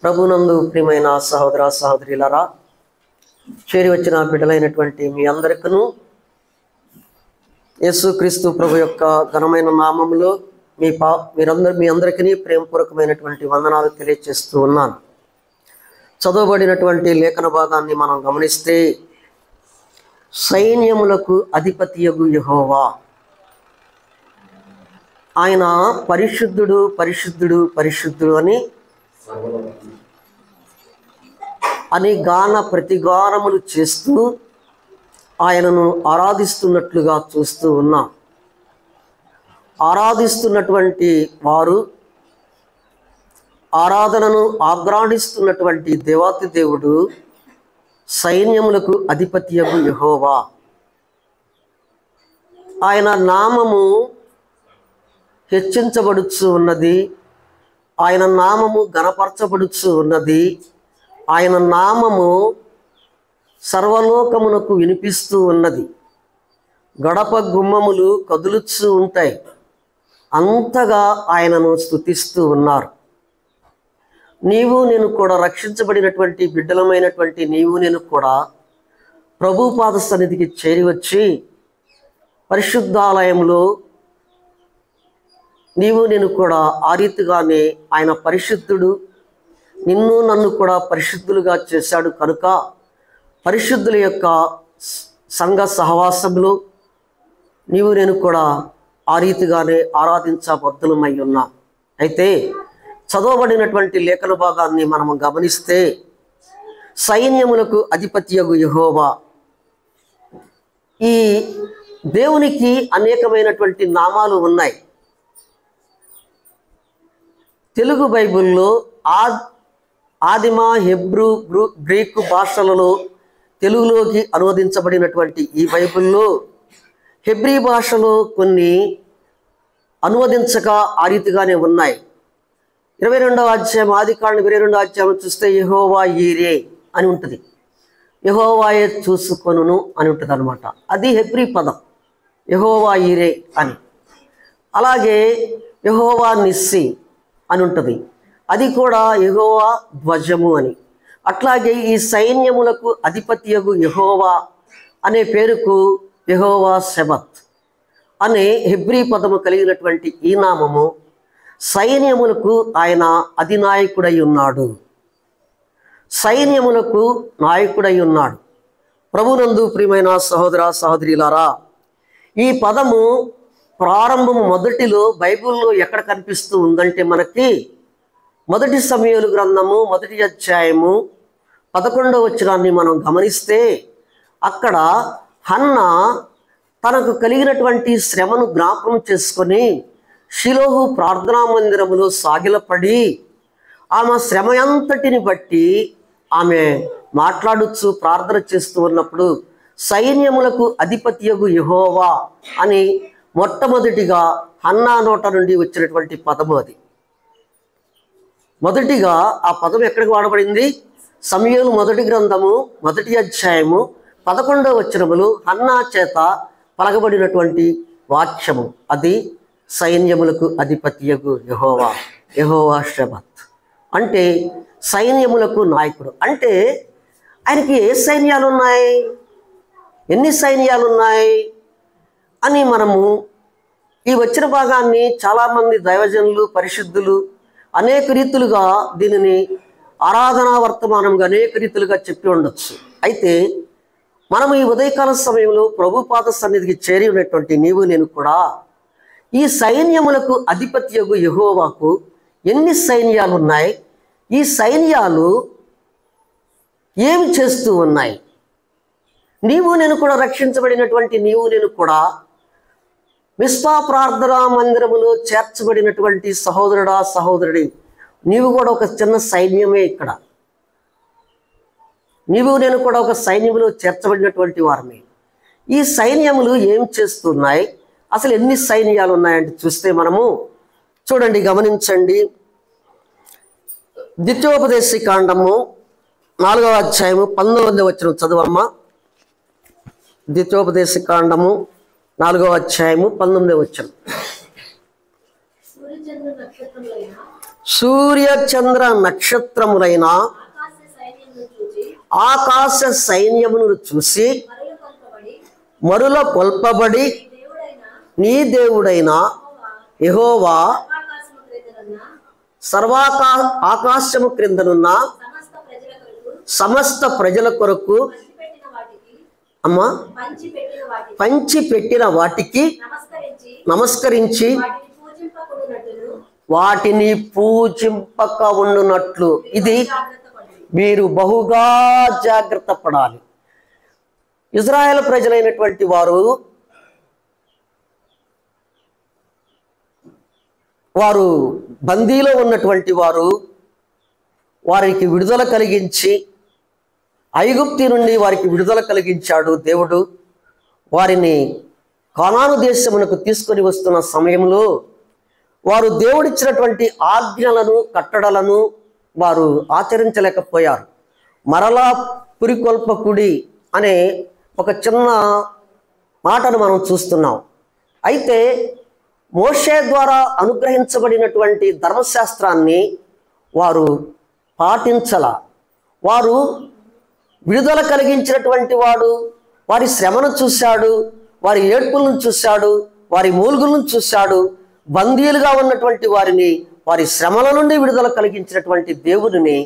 ప్రభునందు ప్రియమైన సహోదర సహోదరులారా, చేరి వచ్చిన బిడ్డలైనటువంటి మీ అందరికీ యేసుక్రీస్తు ప్రభు యొక్క ఘనమైన నామములో మీ అందరికీ ప్రేమపూర్వకమైనటువంటి వందనాలు తెలియజేస్తూ ఉన్నాను. చదవబడినటువంటి లేఖన భాగాన్ని మనం గమనిస్తే, సైన్యములకు అధిపతియగు యెహోవా, ఆయన పరిశుద్ధుడు పరిశుద్ధుడు పరిశుద్ధుడు అని గాన ప్రతిగానములు చేస్తూ ఆయనను ఆరాధిస్తున్నట్లుగా చూస్తూ ఉన్నాం. ఆరాధిస్తున్నటువంటి వారు, ఆరాధనను ఆగ్రాణిస్తున్నటువంటి దేవాతి దేవుడు సైన్యములకు అధిపతియగు యెహోవా. ఆయన నామము హెచ్చించబడుచు ఉన్నది, ఆయన నామము గణపరచబడుచు ఉన్నది, ఆయన నామము సర్వలోకమునకు వినిపిస్తూ ఉన్నది. గడప గుమ్మములు కదులుచూ ఉంటాయి, అంతగా ఆయనను స్తుతిస్తూ ఉన్నారు. నీవు నేను కూడా, రక్షించబడినటువంటి బిడ్డలమైనటువంటి నీవు నేను కూడా ప్రభు పాద సన్నిధికి చేరి వచ్చి పరిశుద్ధాలయంలో నీవు నేను కూడా ఆ రీతిగానే ఆయన పరిశుద్ధుడు, నిన్ను నన్ను కూడా పరిశుద్ధులుగా చేశాడు కనుక పరిశుద్ధుల యొక్క సంఘ సహవాసంలో నీవు నేను కూడా ఆ రీతిగానే ఆరాధించబద్ధులమై ఉన్నాం. అయితే చదవబడినటువంటి లేఖన భాగాన్ని మనము గమనిస్తే, సైన్యములకు అధిపతియగు యెహోవా, ఈ దేవునికి అనేకమైనటువంటి నామాలు ఉన్నాయి. తెలుగు బైబిల్లో ఆదిమ, హెబ్రూ, గ్రీకు భాషలలో తెలుగులోకి అనువదించబడినటువంటి ఈ బైబిల్లో హెబ్రీ భాషలో కొన్ని అనువదించక ఆ రీతిగానే ఉన్నాయి. 22వ అధ్యాయం, ఆదికాండం 22వ అధ్యాయం చూస్తే యెహోవా ఈరే అని ఉంటుంది, యెహోవాయే చూసుకొనును అని ఉంటుంది అనమాట. అది హెబ్రీ పదం, యెహోవా ఈరే అని. అలాగే యెహోవా నిస్సి అని ఉంటుంది, అది కూడా యెహోవా ధ్వజము అని. అట్లాగే ఈ సైన్యములకు అధిపతియగు యెహోవా అనే పేరుకు యెహోవా సెబత్ అనే హెబ్రీ పదము కలిగినటువంటి ఈ నామము సైన్యములకు ఆయన అధినాయకుడై ఉన్నాడు, సైన్యములకు నాయకుడై ఉన్నాడు. ప్రభునందు ప్రియమైన సహోదర సహోదరులారా, ఈ పదము ప్రారంభము మొదటిలో బైబిల్లో ఎక్కడ కనిపిస్తూ ఉందంటే, మనకి మొదటి సమూయేలు గ్రంథము 1వ అధ్యాయము 11వ వచనాన్ని మనం గమనిస్తే, అక్కడ హన్నా తనకు కలిగినటువంటి శ్రమను జ్ఞాపకం చేసుకొని షిలోహు ప్రార్థనా మందిరములో సాగిలపడి ఆమె శ్రమ అంతటిని బట్టి ఆమె మాట్లాడుచు ప్రార్థన చేస్తూ ఉన్నప్పుడు సైన్యములకు అధిపతియగు యెహోవా అని మొట్టమొదటిగా హన్నా నోట నుండి వచ్చినటువంటి పదము అది. మొదటిగా ఆ పదం ఎక్కడికి వాడబడింది? సమూయేలు మొదటి గ్రంథము 1వ అధ్యాయము 11వ వచనములు హన్నా చేత పలకబడినటువంటి వాక్యము అది సైన్యములకు అధిపతియగు యెహోవా, యెహోవా షెబత్ అంటే సైన్యములకు నాయకుడు. అంటే ఆయనకి ఏ సైన్యాలు ఉన్నాయి, ఎన్ని సైన్యాలు ఉన్నాయి అని మనము ఈ వచ్చిన భాగాన్ని చాలామంది దైవజనులు, పరిశుద్ధులు అనేక రీతులుగా దీనిని ఆరాధనా వర్తమానంగా అనేక రీతులుగా చెప్పి ఉండొచ్చు. అయితే మనము ఈ ఉదయకాల సమయంలో ప్రభు పాద సన్నిధికి చేరి ఉన్నటువంటి నీవు నేను కూడా ఈ సైన్యములకు అధిపతియగు యెహోవాకు ఎన్ని సైన్యాలు ఉన్నాయి, ఈ సైన్యాలు ఏమి చేస్తూ ఉన్నాయి, నీవు నేను కూడా రక్షించబడినటువంటి నీవు నేను కూడా మిస్పా ప్రార్థనా మందిరములో చేర్చబడినటువంటి సహోదరుడా సహోదరుడి, నీవు కూడా ఒక చిన్న సైన్యమే. ఇక్కడ నీవు నేను కూడా ఒక సైన్యములో చేర్చబడినటువంటి వారమే. ఈ సైన్యములు ఏం చేస్తున్నాయి, అసలు ఎన్ని సైన్యాలు ఉన్నాయంటే చూస్తే మనము చూడండి, గమనించండి. ద్వితీయోపదేశకాండము 4వ అధ్యాయము 19వ వచనం చదువమ్మా. ద్వితీయోపదేశకాండము 4వ అధ్యాయము 19వ వచనం. సూర్య చంద్ర నక్షత్రములైన ఆకాశ సైన్యమును చూసి మరుల కొల్పబడి నీ దేవుడైన యెహోవా ఆకాశము క్రిందనున్న సమస్త ప్రజల కొరకు అమ్మా పంచి పెట్టిన వాటికి నమస్కరించి వాటిని పూజింపక ఉండునట్లు ఇది మీరు బహుగా జాగ్రత్త పడాలి. ఇజ్రాయెల్ ప్రజలైనటువంటి వారు బందీలో ఉన్నటువంటి వారికి విడుదల కలిగించి ఐగుప్తి నుండి వారికి విడుదల కలిగించాడు దేవుడు. వారిని కానాను దేశమునకు తీసుకొని వస్తున్న సమయంలో వారు దేవుడిచ్చినటువంటి ఆజ్ఞలను కట్టడలను వారు ఆచరించలేకపోయారు. మరలా పురికొల్పకుడి అనే ఒక చిన్న మాటను మనం చూస్తున్నాం. అయితే మోషే ద్వారా అనుగ్రహించబడినటువంటి ధర్మశాస్త్రాన్ని వారు పాటించల. వారు విడుదల కలిగించినటువంటి వాడు వారి శ్రమను చూశాడు, వారి ఏడ్పులను చూశాడు, వారి మూలుగులను చూశాడు. బందీలుగా ఉన్నటువంటి వారిని వారి శ్రమల నుండి విడుదల కలిగించినటువంటి దేవుడిని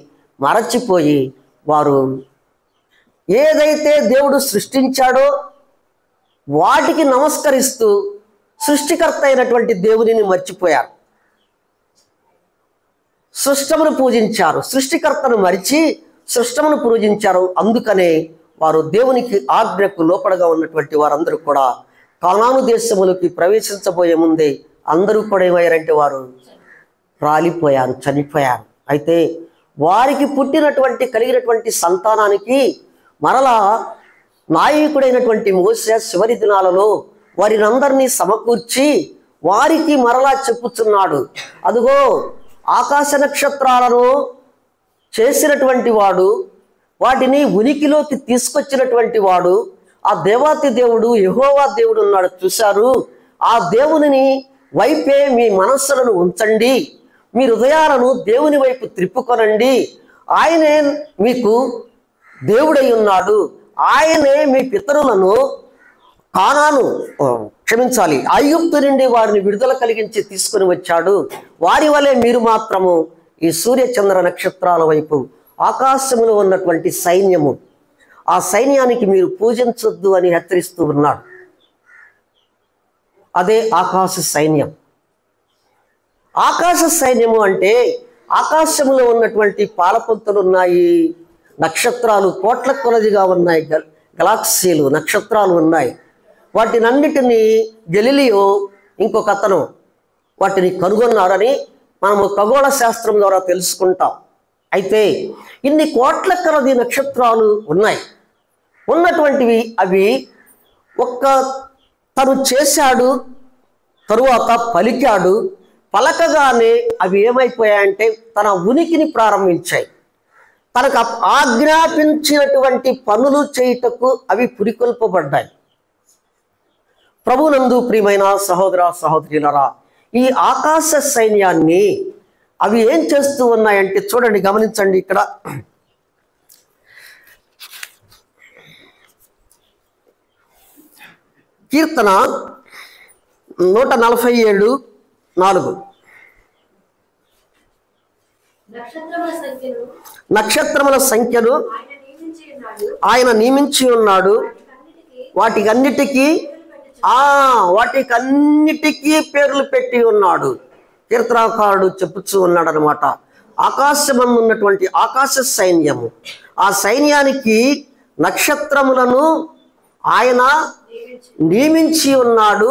మరచిపోయి వారు ఏదైతే దేవుడు సృష్టించాడో వాటికి నమస్కరిస్తూ సృష్టికర్త అయినటువంటి దేవునిని మర్చిపోయారు. సృష్టమును పూజించారు, సృష్టికర్తను మరిచి సృష్టమును పూజించారు. అందుకనే వారు దేవునికి ఆజ్ఞకు లోపడగా ఉన్నటువంటి వారందరూ కూడా కానాను దేశములకి ప్రవేశించబోయే ముందే అందరూ కూడా ఏమయ్యారంటే వారు రాలిపోయారు, చనిపోయారు. అయితే వారికి పుట్టినటువంటి కలిగినటువంటి సంతానానికి మరలా నాయకుడైనటువంటి మోషే చివరి దినాలలో వారిని అందరినీ సమకూర్చి వారికి మరలా చెప్పుచున్నాడు, అదుగో ఆకాశ నక్షత్రాలను చేసినటువంటి వాడు, వాటిని ఉనికిలోకి తీసుకొచ్చినటువంటి వాడు, ఆ దేవాతి దేవుడు యెహోవా దేవుడు ఉన్నాడు చూశారు. ఆ దేవునిని వైపే మీ మనస్సులను ఉంచండి, మీ హృదయాలను దేవుని వైపు త్రిప్పుకొనండి. ఆయనే మీకు దేవుడై ఉన్నాడు. ఆయనే మీ పితరులను ఐగుప్తు నుండి వారిని విడుదల కలిగించి తీసుకుని వచ్చాడు. వారి వలె మీరు మాత్రము ఈ సూర్య చంద్ర నక్షత్రాల వైపు ఆకాశములో ఉన్నటువంటి సైన్యము, ఆ సైన్యానికి మీరు పూజించొద్దు అని హెచ్చరిస్తూ ఉన్నాడు. అదే ఆకాశ సైన్యం. ఆకాశ సైన్యము అంటే ఆకాశములో ఉన్నటువంటి పాలపంతులు ఉన్నాయి, నక్షత్రాలు కోట్ల కొలదిగా ఉన్నాయి, గెలాక్సీలు నక్షత్రాలు ఉన్నాయి. వాటినన్నిటినీ గెలీలియో ఇంకొక అతను వాటిని కనుగొన్నారని మనము ఖగోళ శాస్త్రం ద్వారా తెలుసుకుంటాం. అయితే ఇన్ని కోట్ల కొలది నక్షత్రాలు ఉన్నాయి. ఉన్నటువంటివి అవి తను చేశాడు, తరువాత పలికాడు, పలకగానే అవి ఏమైపోయాయంటే తన ఉనికిని ప్రారంభించాయి. తనకు ఆజ్ఞాపించినటువంటి పనులు చేయుటకు అవి పురికొల్పబడ్డాయి. ప్రభునందు ప్రియమైన సహోదర సహోదరులారా, ఈ ఆకాశ సైన్యాన్ని అవి ఏం చేస్తూ ఉన్నాయంటే చూడండి, గమనించండి. ఇక్కడ కీర్తన 147:4 నక్షత్రముల సంఖ్యను ఆయన నియమించి ఉన్నాడు, వాటికన్నిటికీ పేర్లు పెట్టి ఉన్నాడు. కీర్తనాకారుడు చెప్పుచూ ఉన్నాడు అనమాట. ఆకాశమందు ఉన్నటువంటి ఆకాశ సైన్యము, ఆ సైన్యానికి నక్షత్రములను ఆయన నియమించి ఉన్నాడు,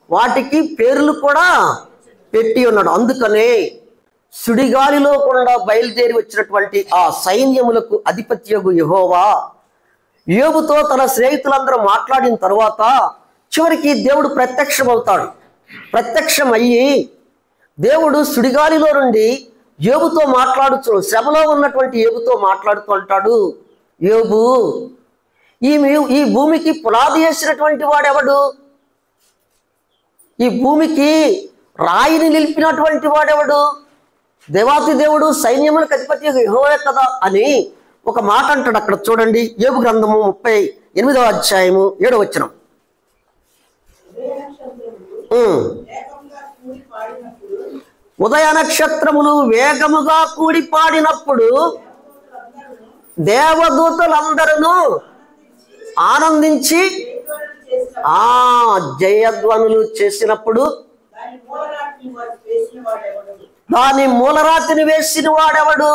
వాటికి పేర్లు కూడా పెట్టి ఉన్నాడు. అందుకనే సుడిగాలిలో కూడా బయలుదేరి వచ్చినటువంటి ఆ సైన్యములకు అధిపత్యగు యెహోవా యోబుతో తన స్నేహితులందరూ మాట్లాడిన తర్వాత చివరికి దేవుడు ప్రత్యక్షమవుతాడు. ప్రత్యక్షమయ్యి దేవుడు సుడిగాలిలో నుండి యోబుతో మాట్లాడుతూ, శ్రమలో ఉన్నటువంటి యోబుతో మాట్లాడుతూ అంటాడు, యోబు, ఈ భూమికి పునాది వేసినటువంటి వాడెవడు? ఈ భూమికి రాయిని నిలిపినటువంటి వాడెవడు? దేవాతి దేవుడు సైన్యములకు అధిపతి యెహోవా కదా అని ఒక మాట అంటాడు. అక్కడ చూడండి, యోబు గ్రంథము 38వ అధ్యాయము 7వ వచనం. ఉదయ నక్షత్రములు వేగముగా కూడి పాడినప్పుడు దేవదూతలందరూ ఆనందించి జయధ్వనులు చేసినప్పుడు దాని మూలరాతిని వేసిన వాడెవడు?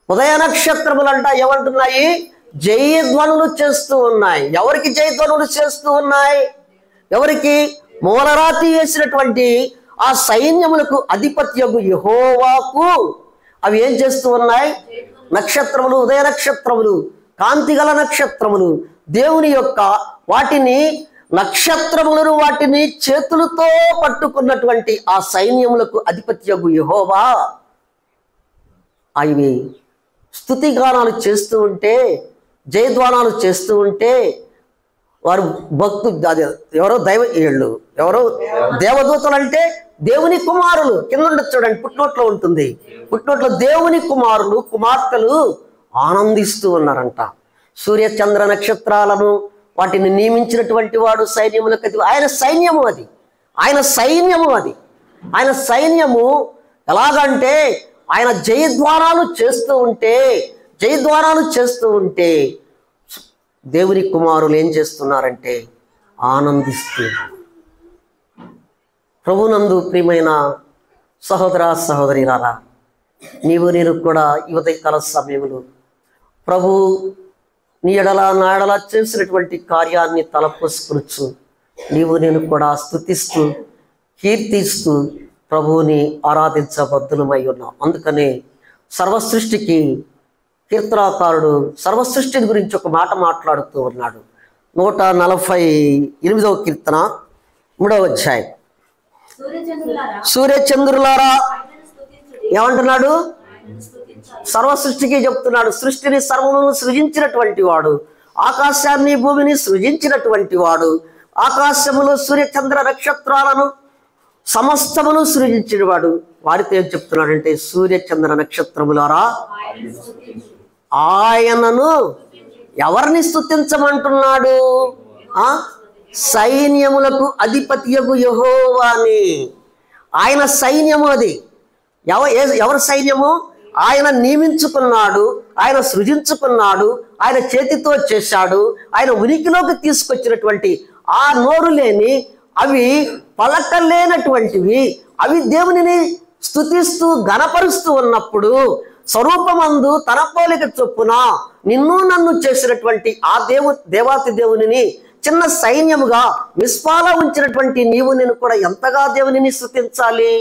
ఉదయ నక్షత్రములంట ఏమంటున్నాయి? జయధ్వనులు చేస్తూ ఉన్నాయి. ఎవరికి జయధ్వనులు చేస్తూ ఉన్నాయి? ఎవరికి? మూలరాతి వేసినటువంటి ఆ సైన్యములకు అధిపత్యగు యెహోవాకు అవి ఏం చేస్తూ ఉన్నాయి? నక్షత్రములు, ఉదయ నక్షత్రములు, కాంతిగల నక్షత్రములు, దేవుని యొక్క వాటిని నక్షత్రములను వాటిని చేతులతో పట్టుకున్నటువంటి ఆ సైన్యములకు అధిపత్యగు యెహోవా అవి స్తుతిగానాలు చేస్తూ ఉంటే, జయధ్వానాలు చేస్తూ ఉంటే వారు అది ఎవరో ఎవరో దేవదూతలు అంటే దేవుని కుమారులు. కింద ఉండదు చూడండి, పుట్టినోట్లో ఉంటుంది. పుట్టినోట్లో దేవుని కుమారులు, కుమార్తెలు ఆనందిస్తూ ఉన్నారంట. సూర్య చంద్ర నక్షత్రాలను వాటిని నియమించినటువంటి వాడు సైన్యములకు ఆయన సైన్యము అది. ఆయన సైన్యము అది. ఆయన సైన్యము ఎలాగంటే ఆయన జయద్వారాలు చేస్తూ ఉంటే దేవుని కుమారులు ఏం చేస్తున్నారంటే ఆనందిస్తూ. ప్రభునందు ప్రియమైన సహోదర సహోదరిలారా, నీవు నేను కూడా ఈ ఉదయకాల సమయంలో ప్రభు నీ ఎడల నా ఎడల చేసినటువంటి కార్యాన్ని తలపోసుకొనొచ్చు నీవు నేను కూడా స్తుతిస్తూ కీర్తిస్తూ ప్రభువుని ఆరాధించబద్దులమై ఉన్నాం. అందుకనే సర్వసృష్టికి కీర్తనాకారుడు సర్వసృష్టిని గురించి ఒక మాట మాట్లాడుతూ ఉన్నాడు. 148వ కీర్తన 3వ అధ్యాయం. సూర్యచంద్రులారా ఏమంటున్నాడు? సర్వసృష్టికి చెప్తున్నాడు. సృష్టిని సర్వమును సృజించినటువంటి వాడు, ఆకాశాన్ని భూమిని సృజించినటువంటి వాడు, ఆకాశములో సూర్యచంద్ర నక్షత్రాలను సమస్తమును సృజించిన వాడు. వారితో ఏం చెప్తున్నాడంటే, సూర్యచంద్ర నక్షత్రములారా ఆయనను ఎవరిని స్తుతించమంటున్నాడు? సైన్యములకు అధిపతియగు యెహోవాని. ఆయన సైన్యము అది. ఎవరి సైన్యము? ఆయన నియమించుకున్నాడు, ఆయన సృజించుకున్నాడు, ఆయన చేతితో చేశాడు, ఆయన ఉనికిలోకి తీసుకొచ్చినటువంటి ఆ నోరు లేని, అవి పలకలేనటువంటివి, అవి దేవునిని స్తుతిస్తూ గణపరుస్తూ ఉన్నప్పుడు స్వరూపమందు తన పోలిక చొప్పున నిన్ను నన్ను చేసినటువంటి ఆ దేవాతి దేవునిని చిన్న సైన్యముగా మిస్పాల ఉంచినటువంటి నీవు నేను కూడా ఎంతగా దేవునిని స్తుతించాలి,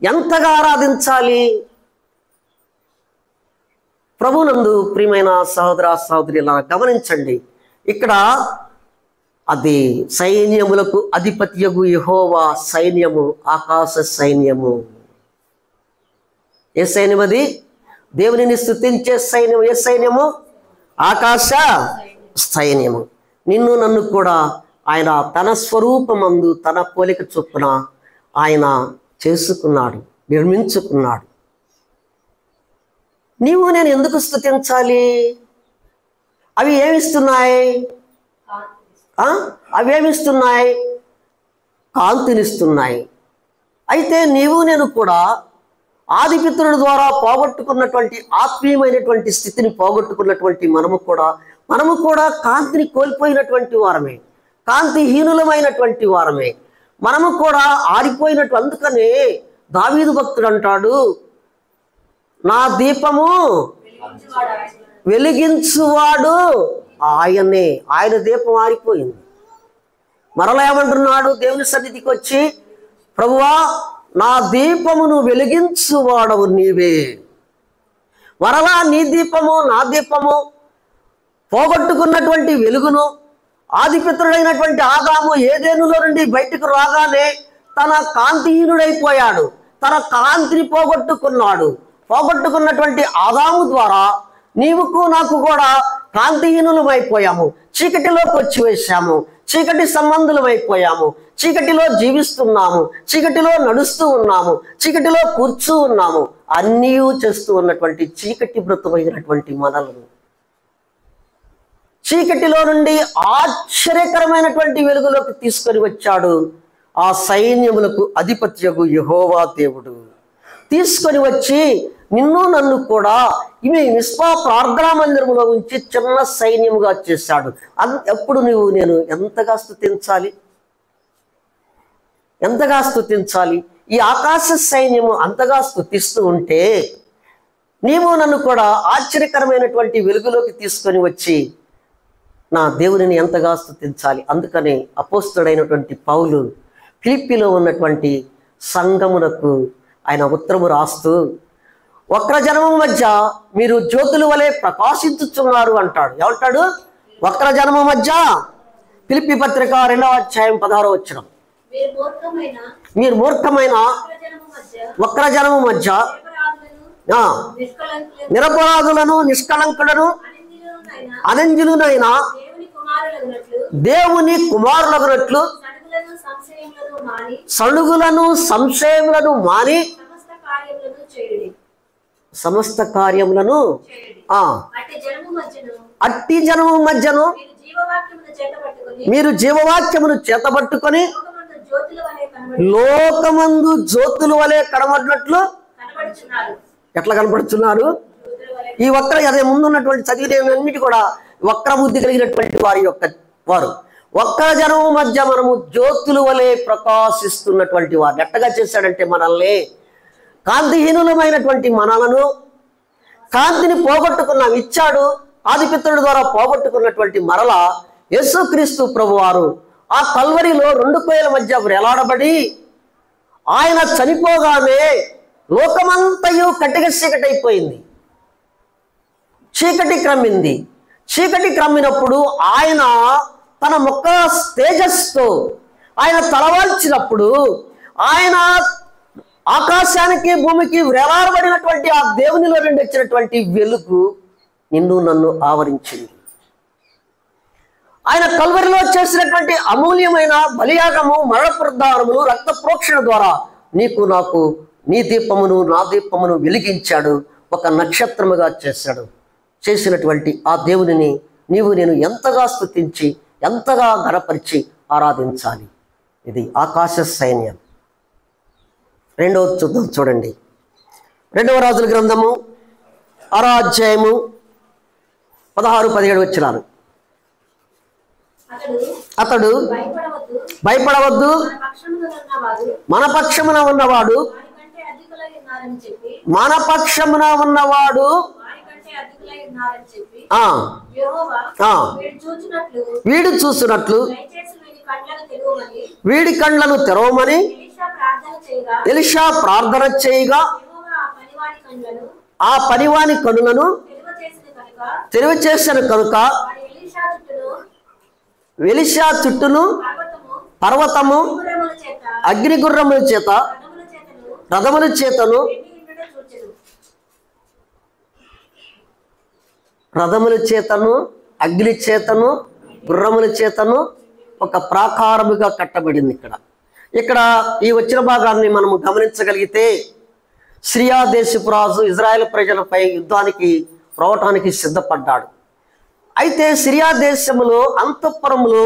ఎంతగా ఆరాధించాలి? ప్రభునందు ప్రియమైన సహోదర సహోదరులా గమనించండి, ఇక్కడ అది సైన్యములకు అధిపతియగు యెహోవా సైన్యము, ఆకాశ సైన్యము. ఏ సైన్యం అది? దేవునిని స్తుతించే సైన్యం. ఏ సైన్యము? ఆకాశ సైన్యము. నిన్ను నన్ను కూడా ఆయన తన స్వరూపమందు తన పోలిక చొప్పున ఆయన చేసుకున్నాడు, నిర్మించుకున్నాడు. నీవు నేను ఎందుకు స్తుతించాలి? అవి ఏమిస్తున్నాయి? అవేమిస్తున్నాయి? కాంతినిస్తున్నాయి. అయితే నీవు నేను కూడా ఆదిపితరుల ద్వారా పోగొట్టుకున్నటువంటి ఆత్మీయమైనటువంటి స్థితిని పోగొట్టుకున్నటువంటి మనము కూడా కాంతిని కోల్పోయినటువంటి వారమే, కాంతిహీనులమైనటువంటి వారమే. మనము కూడా ఆరిపోయినట్టు. అందుకనే దావీదు భక్తుడు అంటాడు, నా దీపము వెలిగించువాడు ఆయనే. ఆయన దీపం ఆరిపోయింది. మరలా ఏమంటున్నాడు? దేవుని సన్నిధికి వచ్చి, ప్రభువా నా దీపమును వెలిగించువాడవు నీవే. మరలా నీ దీపము నా దీపము పోగొట్టుకున్నటువంటి వెలుగును ఆదిపితరుడైనటువంటి ఆదాము ఏదేనులో నుండి బయటకు రాగానే తన కాంతిహీనుడైపోయాడు, తన కాంతిని పోగొట్టుకున్నాడు. పోగొట్టుకున్నటువంటి ఆదాము ద్వారా నీవుకు నాకు కూడా కాంతిహీనులమైపోయాము, చీకటిలోకి వచ్చి వేశాము, చీకటి సంబంధులమైపోయాము, చీకటిలో జీవిస్తున్నాము, చీకటిలో నడుస్తూ ఉన్నాము, చీకటిలో కూర్చూ ఉన్నాము. అన్నీ చేస్తూ ఉన్నటువంటి చీకటి బ్రతుకైనటువంటి మనలను చీకటిలో నుండి ఆశ్చర్యకరమైనటువంటి వెలుగులోకి తీసుకొని వచ్చాడు ఆ సైన్యములకు అధిపత్యగు యెహోవా దేవుడు. తీసుకొని వచ్చి నిన్ను నన్ను కూడా ఇవి మిస్పా ప్రార్థనా మందిరములో ఉంచి చిన్న సైన్యముగా చేశాడు. ఎప్పుడు నేను ఎంతగా స్తుతించాలి, ఎంతగా స్తుతించాలి. ఈ ఆకాశ సైన్యము అంతగా స్తుతిస్తూ ఉంటే నీవు నన్ను కూడా ఆశ్చర్యకరమైనటువంటి వెలుగులోకి తీసుకొని వచ్చి నా దేవునిని ఎంతగా స్తుతించాలి. అందుకని అపోస్తుడైనటువంటి పౌలు ఫిలిప్పీలో ఉన్నటువంటి సంఘమునకు ఆయన ఉత్తరము రాస్తూ వక్రజనము మధ్య మీరు జ్యోతుల వలె ప్రకాశించుచున్నారు అంటాడు. ఏమంటాడు? వక్రజనము మధ్య, ఫిలిప్పీ పత్రిక 2వ అధ్యాయం 16వ వచనం, మీరు మూర్ఖమైన వక్రజనము మధ్య నిరపరాధులను నిష్కళంకులను అనంజులునైన దేవుని కుమారులగునట్లు సణుగులను సంశయములను మాని సమస్త కార్యములను అట్టి జనము మధ్యను మీరు జీవవాక్యమును చేతబట్టుకొని లోకమందు జ్యోతుల వలె కనబడినట్లు ఎట్లా కనబడుతున్నారు? ఈ అదే ముందున్నటువంటి చదివినన్నిటి కూడా వక్రబుద్ధి కలిగినటువంటి వారు వక్ర జనము మధ్య మనము జ్యోతుల వలె ప్రకాశిస్తున్నటువంటి వారు. ఎట్టగా చేశాడంటే మనల్ని కాంతిహీనులమైనటువంటి మనలను కాంతిని పోగొట్టుకున్నాం ఇచ్చాడు. ఆదిపిత్రుడి ద్వారా పోగొట్టుకున్నటువంటి మరల యేసుక్రీస్తు ప్రభువారు ఆ కల్వరిలో 2 కోయల మధ్య వేలాడబడి ఆయన చనిపోగానే లోకమంతయు కట్టిక చీకటైపోయింది, చీకటి క్రమ్మింది. చీకటి క్రమ్మినప్పుడు ఆయన తన ముఖ తేజస్సుతో ఆయన తలవాల్చినప్పుడు ఆయన ఆకాశానికి భూమికి వేలాడబడినటువంటి ఆ దేవునిలో నుండి వచ్చినటువంటి వెలుగు నిన్ను నన్ను ఆవరించింది. ఆయన కల్వరిలో చేసినటువంటి అమూల్యమైన బలియాగము, మరణ పునరుద్ధానములు, రక్త ప్రోక్షణ ద్వారా నీకు నాకు నీ దీపమును నా దీపమును వెలిగించాడు, ఒక నక్షత్రముగా చేశాడు. చేసినటువంటి ఆ దేవునిని నీవు నేను ఎంతగా స్తుతించి ఎంతగా ఘనపరిచి ఆరాధించాలి. ఇది ఆకాశ సైన్యం. రెండవ చూడండి, 2వ రాజుల గ్రంథము 6వ అధ్యాయము 16-17 వచనాలు. అతడు భయపడవద్దు, మన పక్షమున ఉన్నవాడు వీడు చూసినట్లు వీడి కండ్లను తెరవమని ఎలీషా ప్రార్థన చేయగా ఆ పనివాని కనులను తెరివచేసిన కనుక ఎలీషా చుట్టూను పర్వతము అగ్నిగుర్రముల చేత రథముల చేతను అగ్ని చేతను గుర్రముల చేతను ఒక ప్రాకారముగా కట్టబడింది. ఇక్కడ ఈ వచ్చిన భాగాన్ని మనము గమనించగలిగితే సిరియా దేశపు రాజు ఇజ్రాయెల్ ప్రజలపై యుద్ధానికి రావటానికి సిద్ధపడ్డాడు. అయితే సిరియా దేశములో అంతఃపురములో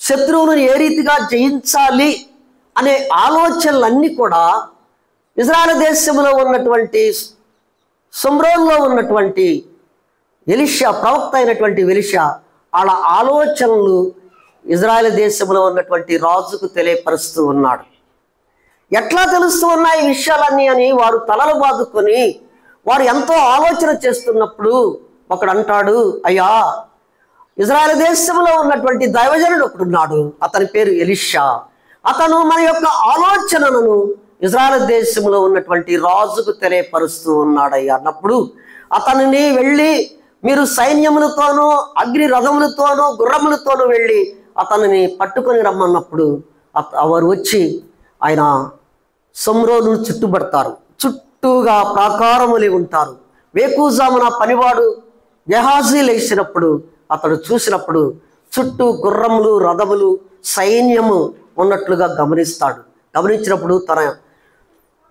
శత్రువులను ఏ రీతిగా జయించాలి అనే ఆలోచనలన్నీ కూడా ఇజ్రాయెల్ దేశంలో ఉన్నటువంటి షోమ్రోన్లో ఉన్నటువంటి ఎలీషా, ప్రవక్త అయినటువంటి ఎలీషా, వాళ్ళ ఆలోచనలు ఇజ్రాయెల్ దేశంలో ఉన్నటువంటి రాజుకు తెలియపరుస్తూ ఉన్నాడు. ఎట్లా తెలుస్తూ ఉన్నాయి ఈ విషయాలన్నీ అని వారు తలలు బాదుకొని వారు ఎంతో ఆలోచన చేస్తున్నప్పుడు ఒకడు అంటాడు, అయ్యా ఇజ్రాయెల్ దేశంలో ఉన్నటువంటి దైవజనుడు ఒకడున్నాడు, అతని పేరు ఎలీషా. అతను మన యొక్క ఆలోచనలను ఇజ్రాయెల్ దేశంలో ఉన్నటువంటి రాజుకు తెలియపరుస్తూ ఉన్నాడయ్యా అన్నప్పుడు అతనిని వెళ్ళి మీరు సైన్యములతోనూ అగ్ని రథములతోనూ గుర్రములతోనూ వెళ్ళి అతనిని పట్టుకొని రమ్మన్నప్పుడు వారు వచ్చి ఆయన షోమ్రోను చుట్టుబడతారు. చుట్టూగా ప్రాకారములు ఉంటారు. వేకుజామున పనివాడు గెహాజీ లేచినప్పుడు అతడు చూసినప్పుడు చుట్టూ గుర్రములు రథములు సైన్యము ఉన్నట్లుగా గమనిస్తాడు. గమనించినప్పుడు తన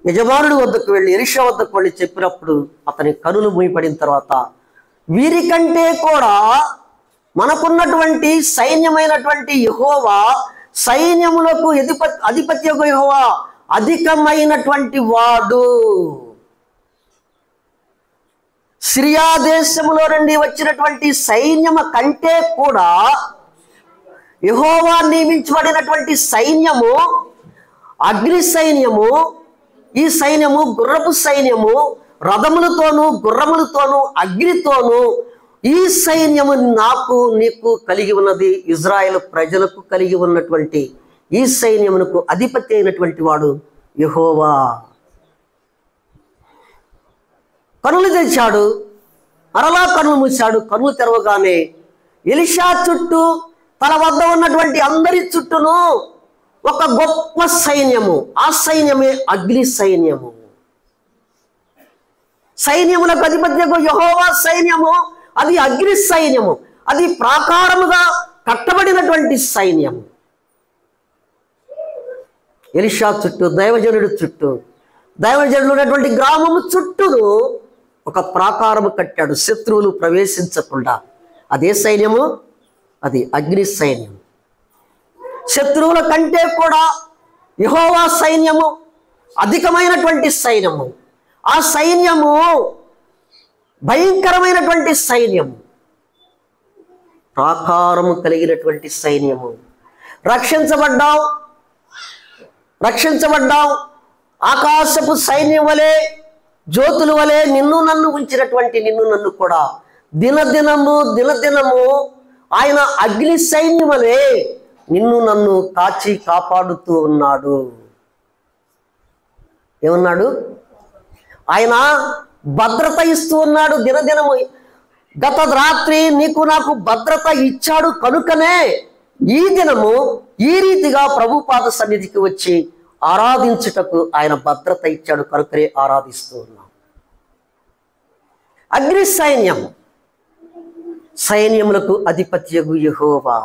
యజమానుడి వద్దకు వెళ్ళి ఎలీషా వద్దకు వెళ్ళి చెప్పినప్పుడు అతని కనులు మూయపడిన తర్వాత వీరికంటే కూడా మనకున్నటువంటి సైన్యమైనటువంటి యెహోవా, సైన్యములకు అధిపత్యకు యెహోవా అధికమైనటువంటి వాడు, సిరియా దేశములో నుండి వచ్చినటువంటి సైన్యము కంటే కూడా యెహోవా నియమించబడినటువంటి సైన్యము, అగ్ని సైన్యము, ఈ సైన్యము గుర్రపు సైన్యము, రథములతోనూ గుర్రములతోనూ అగ్నితోనూ ఈ సైన్యము నాకు నీకు కలిగి ఉన్నది. ఇజ్రాయేల్ ప్రజలకు కలిగి ఉన్నటువంటి ఈ సైన్యమునకు అధిపతి అయినటువంటి వాడు యెహోవా. కనులు తెరిచాడు, మరలా కనులు మూశాడు. కనులు తెరవగానే ఎలీషా చుట్టూ, తన వద్ద ఉన్నటువంటి అందరి చుట్టూను ఒక గొప్ప సైన్యము, ఆ సైన్యమే అగ్ని సైన్యము. సైన్యములకు అధిపత్యకు యెహోవా సైన్యము, అది అగ్ని సైన్యము, అది ప్రాకారముగా కట్టబడినటువంటి సైన్యము. ఎలీషా చుట్టూ, దైవజనుడి చుట్టూ, దైవజనుడు ఉన్నటువంటి గ్రామము చుట్టూను ఒక ప్రాకారము కట్టాడు, శత్రువులు ప్రవేశించకుండా. అదే సైన్యము, అది అగ్ని సైన్యం. శత్రువుల కంటే కూడా యెహోవా సైన్యము అధికమైనటువంటి సైన్యము. ఆ సైన్యము భయంకరమైనటువంటి సైన్యము, ప్రాకారము కలిగినటువంటి సైన్యము. రక్షించబడ్డావు ఆకాశపు సైన్యం వలె, జ్యోతుల వలె నిన్ను నన్ను ఉంచినటువంటి నిన్ను నన్ను కూడా దినదినము ఆయన అగ్ని సైన్యం వలె నిన్ను నన్ను కాచి కాపాడుతూ ఉన్నాడు. ఏమన్నాడు? ఆయన భద్రత ఇస్తూ ఉన్నాడు దినదినము. గత రాత్రి నీకు నాకు భద్రత ఇచ్చాడు కనుకనే ఈ దినము ఈ రీతిగా ప్రభు పాద సన్నిధికి వచ్చి ఆరాధించుటకు ఆయన భద్రత ఇచ్చాడు కనుకనే ఆరాధిస్తూ ఉన్నాం. అగ్ని సైన్యం, సైన్యములకు అధిపత్యగు యెహోవా.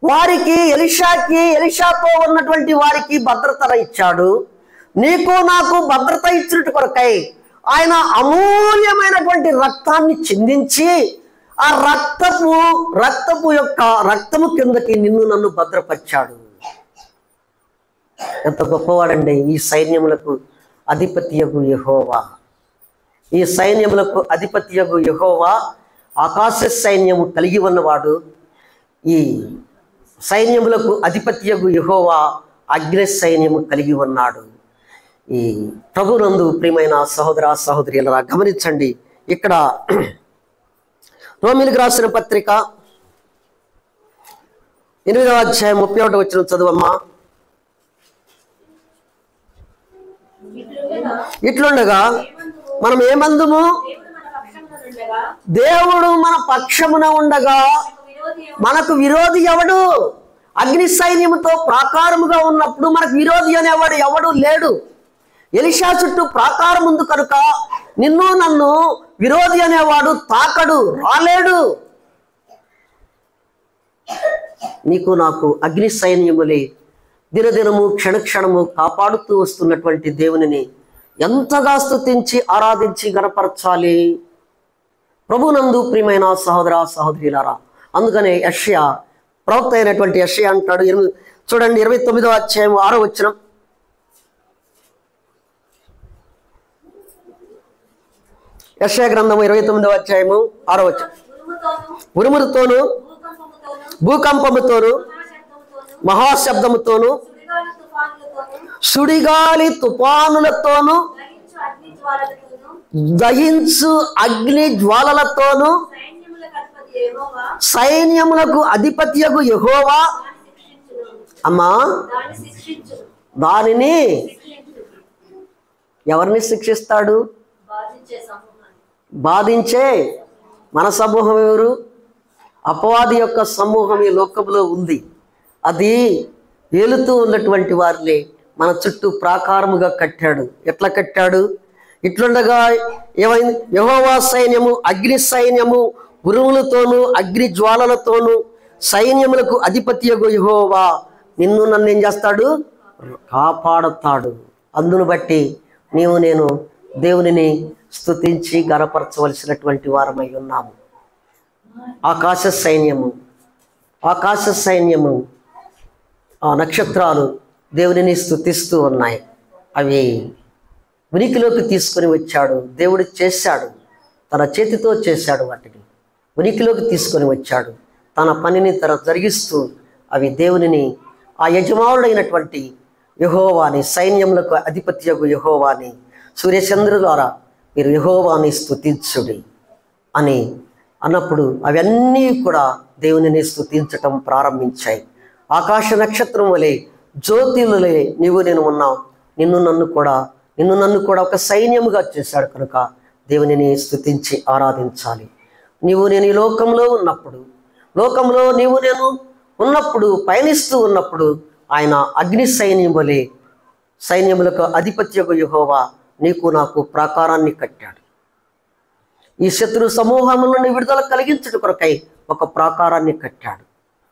వారికి ఎలీషాతో ఉన్నటువంటి వారికి భద్రత ఇచ్చాడు. నీకు నాకు భద్రత ఇచ్చినట్టు కొరకై ఆయన అమూల్యమైనటువంటి రక్తాన్ని చిందించి ఆ రక్తము కిందకి నిన్ను నన్ను భద్రపరిచాడు. ఎంత గొప్పవాడండి ఈ సైన్యములకు అధిపత్యగు యెహోవా. ఈ సైన్యములకు అధిపత్యగు యెహోవా ఆకాశ సైన్యము కలిగి ఉన్నవాడు. ఈ సైన్యములకు అధిపత్యగు యెహోవా అగ్ని సైన్యము కలిగి ఉన్నాడు. ఈ ప్రభునందు ప్రియమైన సహోదర సహోదరులారా గమనించండి. ఇక్కడ రోమీయులకు రాసిన పత్రిక 8వ అధ్యాయం 31వ వచనం చదువమ్మా. ఇట్లుండగా మనం ఏమందుము, దేవుడు మన పక్షమున ఉండగా మనకు విరోధి ఎవడు? అగ్ని సైన్యముతో ప్రాకారముగా ఉన్నప్పుడు మనకు విరోధి అనేవాడు ఎవడు లేడు. ఎలీషా చుట్టూ ప్రాకారం ఉంది కనుక నిన్ను నన్ను విరోధి అనేవాడు తాకడు, రాలేడు. నీకు నాకు అగ్ని సైన్యములే దినదినము క్షణక్షణము కాపాడుతూ వస్తున్నటువంటి దేవునిని ఎంతగా స్తుతించి ఆరాధించి గణపరచాలి. ప్రభునందు ప్రియమైన సహోదర సహోదరులారా, అందుకనే యెషయా, ప్రవక్త అయినటువంటి యెషయా అంటాడు. చూడండి 29వ అధ్యాయం 6వ వచనం. యెషయా గ్రంథము 29వ అధ్యాయము 6వ వచనం. ఉరుములతోను భూకంపముతోను మహాశబ్దముతోను సుడిగాలి తుఫానులతోను దహించు అగ్ని జ్వాలలతోను సైన్యములకు అధిపత్యగు యెహోవా అమ్మా దానిని ఎవరిని శిక్షిస్తాడు? బాధించే మన సమూహం ఎవరు? అపవాది యొక్క సమూహం ఈ లోకంలో ఉంది. అది ఏలుతూ ఉన్నటువంటి వారిని మన చుట్టూ ప్రాకారముగా కట్టాడు. ఎట్లా కట్టాడు? ఇట్లుండగా ఏమైంది? యెహోవా సైన్యము అగ్ని సైన్యము ఉరుములతోనూ అగ్ని జ్వాలలతోనూ సైన్యములకు అధిపతియగు యెహోవా నిన్ను నన్ను ఏం చేస్తాడు? కాపాడుతాడు. అందును బట్టి నేను దేవునిని స్తుతించి గణపరచవలసినటువంటి వారమై ఉన్నాము. ఆకాశ సైన్యము ఆ నక్షత్రాలు దేవునిని స్తుతిస్తూ ఉన్నాయి. అవి ఉనికిలోకి తీసుకొని వచ్చాడు దేవుడు, చేశాడు, తన చేతితో చేశాడు, వాటిని ఉనికిలోకి తీసుకొని వచ్చాడు, తన పనిని జరిగిస్తూ అవి దేవునిని, ఆ యజమానుడైనటువంటి యెహోవాని, సైన్యములకు అధిపత్యగు యెహోవాని, సూర్యచంద్రుల ద్వారా మీరు యెహోవాని స్తుతించుడి అని అన్నప్పుడు అవన్నీ కూడా దేవునిని స్తుతించటం ప్రారంభించాయి. ఆకాశ నక్షత్రం వలె జ్యోతిలే నేను ఉన్నావు. నిన్ను నన్ను కూడా ఒక సైన్యముగా చేశాడు కనుక దేవునిని స్తుతించి ఆరాధించాలి. నేను ఈ లోకంలో ఉన్నప్పుడు పయనిస్తూ ఉన్నప్పుడు ఆయన అగ్ని సైన్యం వలె, సైన్యములకు అధిపత్యగు యెహోవా నీకు నాకు ప్రాకారాన్ని కట్టాడు. ఈ శత్రు సమూహం నుండి విడుదల కలిగించుట కొరకై ఒక ప్రాకారాన్ని కట్టాడు.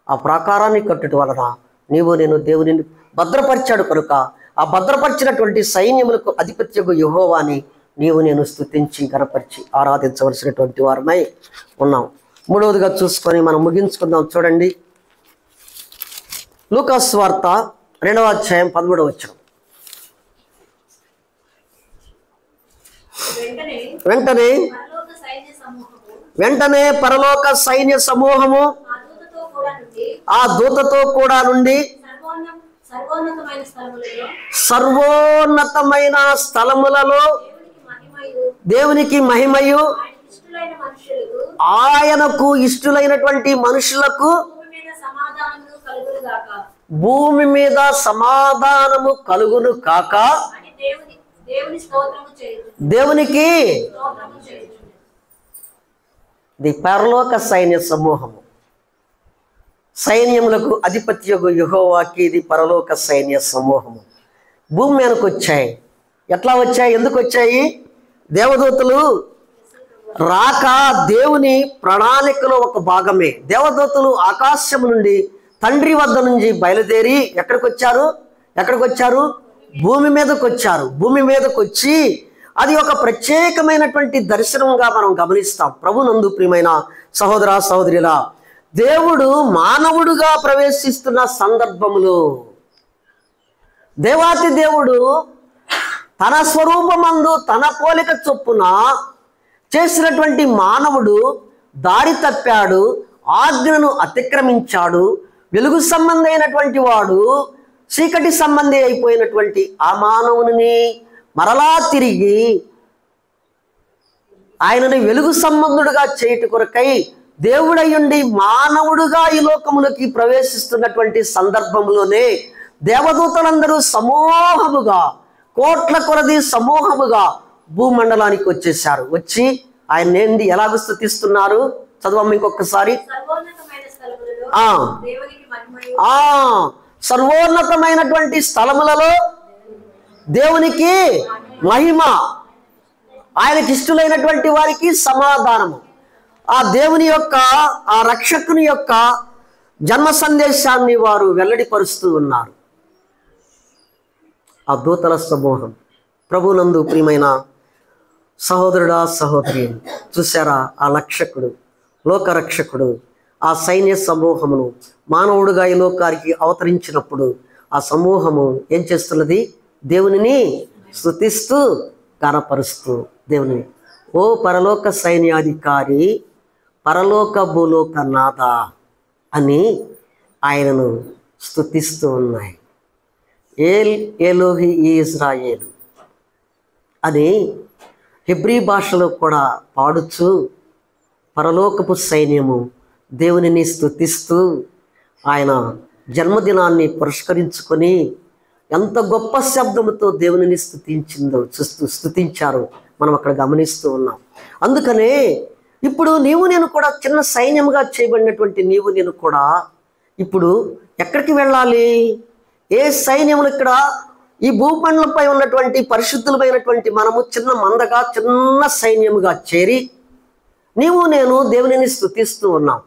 ఆ ప్రాకారాన్ని కట్టుట వలన నేను దేవునిని భద్రపరిచాడు కనుక ఆ భద్రపరిచినటువంటి సైన్యములకు అధిపత్యగు యెహోవాని నేను స్తుతించి గణపరిచి ఆరాధించవలసినటువంటి వారమై ఉన్నాం. మూడవదిగా చూసుకొని మనం ముగించుకుందాం. చూడండి, లూకాసు వార్త 2వ అధ్యాయం 13వ వచనం. వెంటనే పరలోక సైన్య సమూహము ఆ దూతతో కూడా నుండి సర్వోన్నతమైన స్థలములలో దేవునికి మహిమయు ఆయనకు ఇష్టులైనటువంటి మనుషులకు భూమి మీద సమాధానము కలుగును కాక దేవునికి ది పరలోక సైన్య సమూహము, సైన్యములకు అధిపత్యగు యెహోవాకి ఇది పరలోక సైన్య సమూహము భూమి మీదకు వచ్చాయి. ఎట్లా వచ్చాయి? ఎందుకు వచ్చాయి? దేవదూతలు రాక దేవుని ప్రణాళికలో ఒక భాగమే. దేవదూతలు ఆకాశం నుండి తండ్రి వద్ద నుంచి బయలుదేరి ఎక్కడికి వచ్చారు? భూమి మీదకు వచ్చారు. భూమి మీదకు వచ్చి అది ఒక ప్రత్యేకమైనటువంటి దర్శనంగా మనం గమనిస్తాం. ప్రభునందు ప్రియమైన సహోదర సహోదరులా, దేవుడు మానవుడుగా ప్రవేశిస్తున్న సందర్భములో దేవాతి దేవుడు తన స్వరూపమందు తన పోలిక చొప్పున చేసినటువంటి మానవుడు దారి తప్పాడు, ఆజ్ఞను అతిక్రమించాడు. వెలుగు సంబంధి అయినటువంటి వాడు చీకటి సంబంధి అయిపోయినటువంటి ఆ మానవుని మరలా తిరిగి ఆయనను వెలుగు సంబంధుడుగా చేయుట కొరకై దేవుడయ్యుండి మానవుడుగా ఈ లోకములోకి ప్రవేశిస్తున్నటువంటి సందర్భంలోనే దేవదూతలందరూ సమూహముగా, కోట్ల కొలది సమూహముగా భూమండలానికి వచ్చేసారు. వచ్చి ఆయన ఎలాగ స్తుతిస్తున్నారు? చదవమ్మ ఇంకొకసారి. సర్వోన్నతమైనటువంటి స్థలములలో దేవునికి మహిమ, ఆయనకి ఇష్టలైనటువంటి వారికి సమాధానము. ఆ దేవుని యొక్క, ఆ రక్షకుని యొక్క జన్మ సందేశాన్ని వారు వెల్లడిపరుస్తూ ఉన్నారు. ఆ దూతల సమూహం. ప్రభునందు ప్రియమైన సహోదరుడా సహోదరి, చూసారా? ఆ రక్షకుడు, లోకరక్షకుడు ఆ సైన్య సమూహమును మానవుడుగా ఈ లోకానికి అవతరించినప్పుడు ఆ సమూహము ఏం చేస్తున్నది? దేవునిని స్తుతిస్తూ గణపరుస్తూ దేవుని, ఓ పరలోక సైన్యాధికారి, పరలోక భూలోక నాథ అని ఆయనను స్తుతిస్తూ ఉన్నాయి. ఏల్ ఎలోహి ఇజ్రాయేలు అని హెబ్రీ భాషలో కూడా పాడుచు పరలోకపు సైన్యము దేవునిని స్తుతిస్తూ ఆయన జన్మదినాన్ని పురస్కరించుకొని ఎంత గొప్ప శబ్దముతో దేవునిని స్తుతించారో మనం అక్కడ గమనిస్తూ ఉన్నాం. అందుకనే ఇప్పుడు నేను కూడా చిన్న సైన్యముగా చేయబడినటువంటి నేను కూడా ఇప్పుడు ఎక్కడికి వెళ్ళాలి? ఏ సైన్యములు? ఇక్కడ ఈ భూమండలంపై ఉన్నటువంటి పరిశుద్ధులమైనటువంటి మనము చిన్న మందగా, చిన్న సైన్యముగా చేరి నీవు నేను దేవునిని స్తుతిస్తూ ఉన్నాం.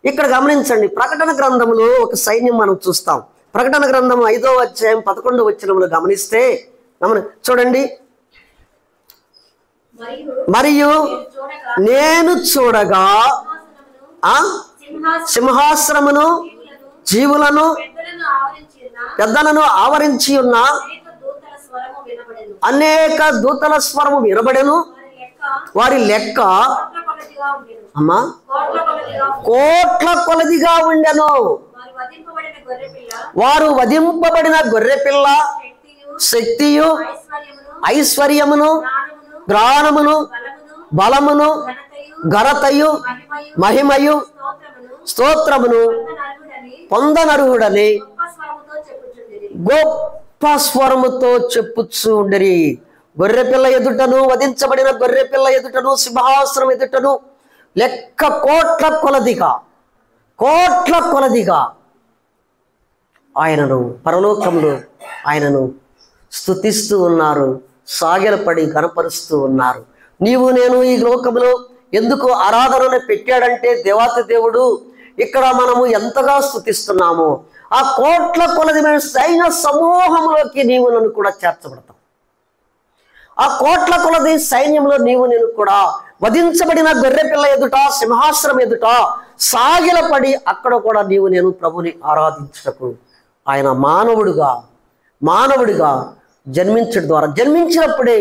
ఇక్కడ గమనించండి, ప్రకటన గ్రంథంలో ఒక సైన్యం మనం చూస్తాం. ప్రకటన గ్రంథం 5వ అధ్యాయం 11వ వచనంలో గమనిస్తే చూడండి, మరియు నేను చూడగా సింహాసనమును జీవులను పెద్దలను ఆవరించి ఉన్న అనేక దూతల స్వరము వినబడెను. వారి లెక్క అమ్మా కోట్ల కొలదిగా ఉండెను. వారు వధింపబడిన గొర్రెపిల్ల శక్తియు ఐశ్వర్యమును జ్ఞానమును బలమును ఘనతయు మహిమయు స్తోత్రమును పొందనర్హుడని గొప్ప స్వరముతో చెప్పుచూ ఉండరి. గొర్రెపిల్ల ఎదుటను వధించబడిన గొర్రెపిల్ల ఎదుటను సింహాసనం ఎదుటను లెక్క కోట్ల కొలదిగా ఆయనను పరలోకంలో ఆయనను స్తుతిస్తూ ఉన్నారు, సాగిలపడి గణపరుస్తూ ఉన్నారు. నీవు నేను ఈ లోకంలో ఎందుకు ఆరాధనను పెట్టాడంటే దేవాతి దేవుడు ఇక్కడ మనము ఎంతగా స్తుతిస్తున్నామో ఆ కోట్ల కొలది సైన్య సమూహంలోకి నీవు నన్ను కూడా చేర్చబడతాం. ఆ కోట్ల కొలది సైన్యంలో నీవు నేను కూడా వధించబడిన గొర్రెపిల్ల ఎదుట సింహాసనం ఎదుట సాగిలపడి అక్కడ కూడా నీవు నేను ప్రభుని ఆరాధించటకు ఆయన మానవుడిగా జన్మించడం ద్వారా జన్మించినప్పుడే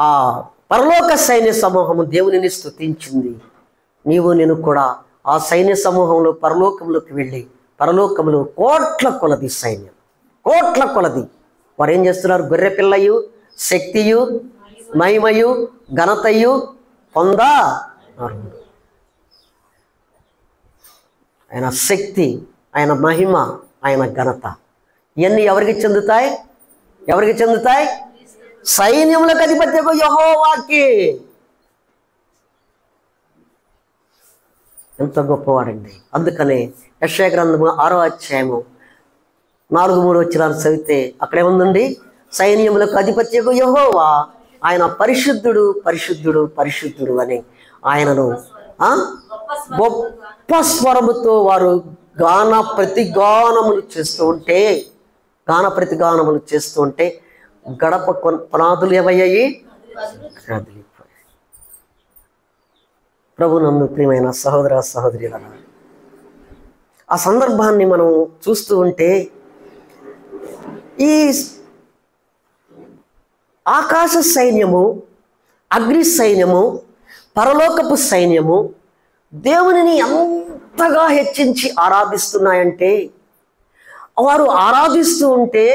ఆ పరలోక సైన్య సమూహము దేవునిని స్తుతించింది. నీవు నేను కూడా ఆ సైన్య సమూహంలో పరలోకంలోకి వెళ్ళి పరలోకంలో కోట్ల కొలది సైన్యం, కోట్ల కొలది వారు ఏం చేస్తున్నారు? గొర్రెపిల్లయు శక్తియు మహిమయు ఘనతయు పొందనర్హుడు. ఆయన శక్తి, ఆయన మహిమ, ఆయన ఘనత ఇవన్నీ ఎవరికి చెందుతాయి? సైన్యములకు అధిపత్యకు యెహోవాకి. ఎంత గొప్పవాడండి. అందుకనే యెషయా గ్రంథము 6వ అధ్యాయము 4-3 వచనాలు చదివితే అక్కడేముందండి? సైన్యములకు అధిపత్యకు యెహోవా, ఆయన పరిశుద్ధుడు పరిశుద్ధుడు పరిశుద్ధుడు అని ఆయనను గొప్ప స్వరముతో వారు గాన ప్రతిగానములు చేస్తూ ఉంటే గడప పునాదులు ఏమయ్యాయి? ప్రభునందు ప్రియమైన సహోదర సహోదరులారా, ఆ సందర్భాన్ని మనం చూస్తూ ఉంటే ఈ ఆకాశ సైన్యము, అగ్ని సైన్యము, పరలోకపు సైన్యము దేవునిని ఎంతగా హెచ్చించి ఆరాధిస్తున్నాయంటే, వారు ఆరాధిస్తూ ఉంటే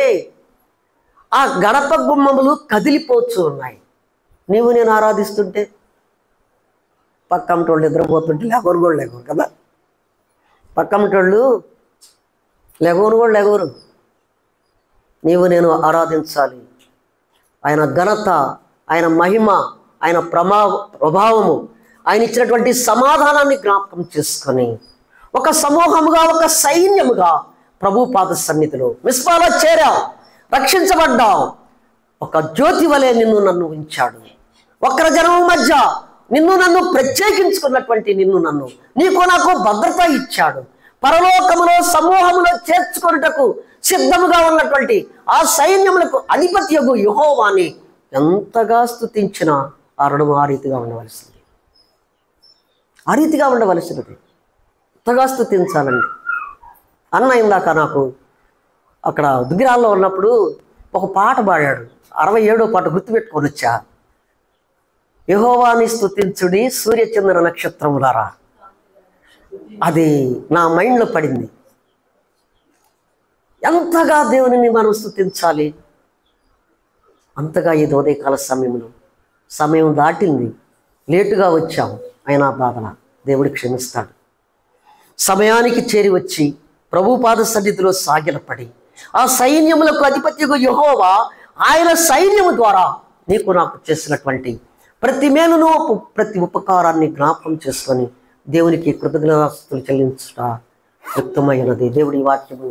ఆ గడప గుమ్మములు కదిలిపోతూ ఉన్నాయి. నీవు నేను ఆరాధిస్తుంటే పక్కమటోళ్ళు నిద్రపోతుంటే లెగోరు కదా, పక్కమటోళ్ళు లెగోరు. నీవు నేను ఆరాధించాలి. ఆయన ఘనత, ఆయన మహిమ, ఆయన ప్రభావము, ఆయన ఇచ్చినటువంటి సమాధానాన్ని జ్ఞాపకం చేసుకొని ఒక సమూహముగా, ఒక సైన్యముగా ప్రభు పాద సన్నిధిలో మిస్పాలో చేరాం, రక్షించబడ్డాం. ఒక జ్యోతి వలె నిన్ను నన్ను ఉంచాడు. ఒక్కర జనము మధ్య నిన్ను నన్ను ప్రత్యేకించుకున్నటువంటి నీకు నాకు భద్రత ఇచ్చాడు. పరలోకములో సమూహములో చేర్చుకొనుటకు సిద్ధముగా ఉన్నటువంటి ఆ సైన్యములకు అధిపత్యగు యెహోవాని ఎంతగా స్తుతించినా ఆ రుణము ఆ రీతిగా ఉండవలసినది. ఎంతగా స్తుతించాలండి. అన్న ఇందాక నాకు అక్కడ దుగ్గిరాల్లో ఉన్నప్పుడు ఒక పాట పాడాడు, 67వ పాట గుర్తుపెట్టుకొని వచ్చా. యెహోవాని స్తుతించుడి సూర్యచంద్ర నక్షత్రములారా. అది నా మైండ్లో పడింది. ఎంతగా దేవునిని మనం స్తుతించాలి, అంతగా ఈ ఉదయకాల సమయం దాటింది, లేటుగా వచ్చాం. అయినా బాధల దేవుడు క్షమిస్తాడు. సమయానికి చేరి వచ్చి ప్రభు పాద సన్నిధిలో సాగిలపడి ఆ సైన్యములకు అధిపత్యకు యెహోవా ఆయన సైన్యము ద్వారా నీకు నాకు చేసినటువంటి ప్రతి మేలును, ప్రతి ఉపకారాన్ని జ్ఞాపకం చేసుకొని దేవునికి కృతజ్ఞతాస్తుతులు చెల్లించుట యుక్తమైనది. దేవుడి వాక్యము